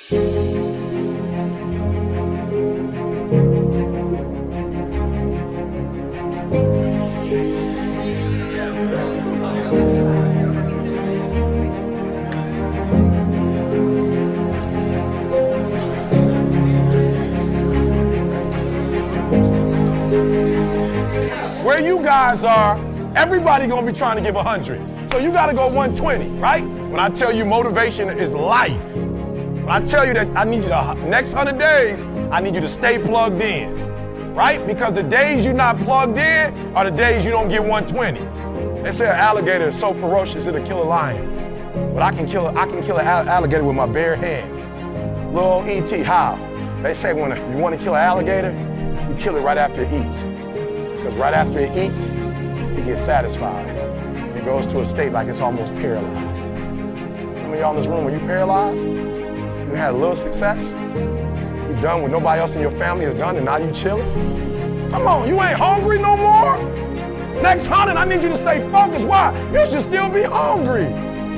Where you guys are, everybody gonna be trying to give 100. So you gotta go 120, right? When I tell you motivation is life, when I tell you that I need you the next 100 days, I need you to stay plugged in, right? Because the days you're not plugged in are the days you don't get 120. They say an alligator is so ferocious it'll kill a lion, but I can kill an alligator with my bare hands. Little old E.T., how? They say when you want to kill an alligator, you kill it right after it eats. Because right after it eats, it gets satisfied. It goes to a state like it's almost paralyzed. Some of y'all in this room, are you paralyzed? You had a little success? You done what nobody else in your family has done and now you chilling? Come on, you ain't hungry no more? Next 100, I need you to stay focused. Why? You should still be hungry.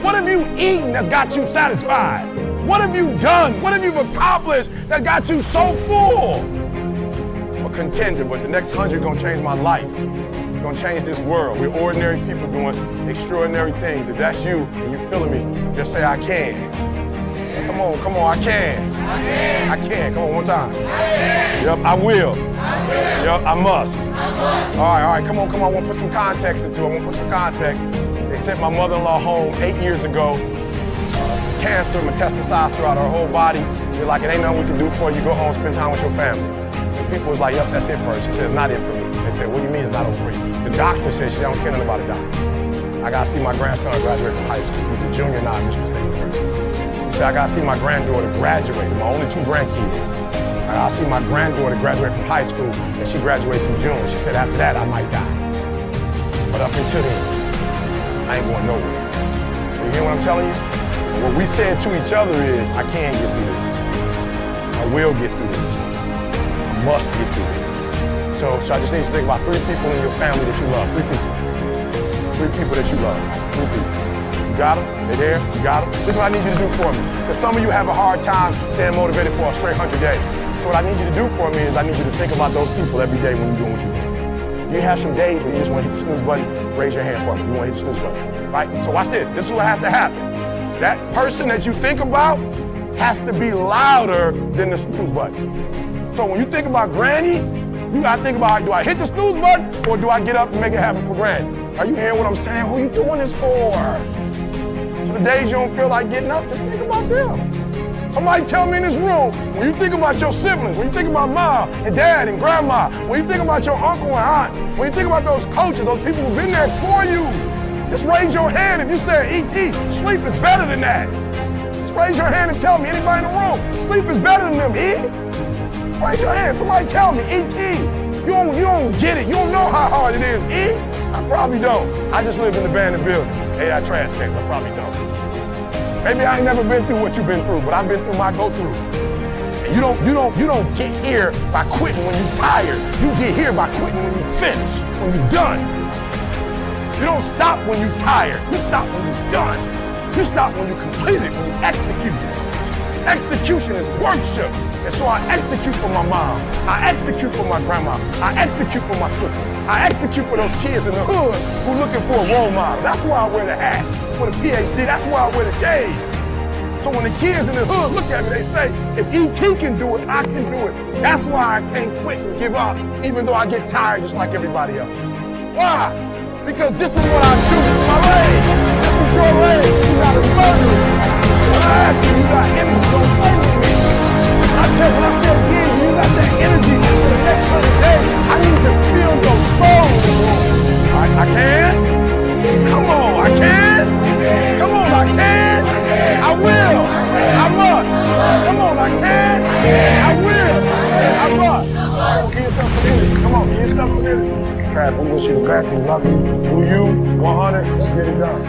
What have you eaten that's got you satisfied? What have you done? What have you accomplished that got you so full? I'm a contender, but the next 100 gonna change my life. It's gonna change this world. We're ordinary people doing extraordinary things. If that's you and you're feeling me, just say I can. Come on, I can. I can. Come on, one time. Yep, I will. Yep, I must. All right, come on. I want to put some context into it. They sent my mother-in-law home 8 years ago. Cancer, metastasized throughout her whole body. They're like, it ain't nothing we can do for you. Go home, spend time with your family. And people was like, yep, that's it for her. She said, it's not it for me. They said, what do you mean it's not over for you? The doctor said, she don't care nothing about a doctor. I got to see my grandson graduate from high school. He's a junior now at Michigan State University. He said, I got to see my granddaughter graduate. My only 2 grandkids. I got to see my granddaughter graduate from high school, and she graduates in June. She said, after that, I might die. But up until then, I ain't going nowhere. You hear what I'm telling you? And what we said to each other is, I can get through this. I will get through this. I must get through this. So I just need you to think about 3 people in your family that you love. 3 people. 3 people that you love. 3 people. You got them? They're there? You got them? This is what I need you to do for me. Because some of you have a hard time staying motivated for a straight 100 days. So what I need you to do for me is I need you to think about those people every day when you're doing what you're doing. You have some days when you just want to hit the snooze button, raise your hand for me. You want to hit the snooze button, right? So watch this. This is what has to happen. That person that you think about has to be louder than the snooze button. So when you think about Granny, you got to think about, do I hit the snooze button or do I get up and make it happen for Granny? Are you hearing what I'm saying? Who are you doing this for? So the days you don't feel like getting up, just think about them. Somebody tell me in this room, when you think about your siblings, when you think about mom and dad and grandma, when you think about your uncle and aunts, when you think about those coaches, those people who've been there for you, just raise your hand if you said, E.T., sleep is better than that. Just raise your hand and tell me, anybody in the room, sleep is better than them, E? Raise your hand, somebody tell me, E.T., you don't get it, you don't know how hard it is, E? I probably don't. I just live in the abandoned building. Hey, that trash cans, I probably don't. Maybe I ain't never been through what you've been through, but I've been through my go-through. And you don't get here by quitting when you're tired. You get here by quitting when you finish, when you're done. You don't stop when you're tired. You stop when you're done. You stop when you complete it, when you execute it. Execution is worship. And so I execute for my mom. I execute for my grandma. I execute for my sister. I execute for those kids in the hood who are looking for a role model. That's why I wear the hat. For the PhD, that's why I wear the J's. So when the kids in the hood look at me, they say, if E.T. can do it, I can do it. That's why I can't quit and give up, even though I get tired just like everybody else. Why? Because this is what I do. This is my leg. This is your leg. You got to murder it. When I ask you, you got energy, don't play with me. When I said again, you got that energy for the next 100 days. I need to feel your soul in the room. All right, I can? Come on, I can? Come on, I can? I will. I must. Come on, I can? I will. I must. Give yourself some energy. Come on, give yourself some energy. Trav, we wish you the best. We love you. Do you, 100, let's get it done.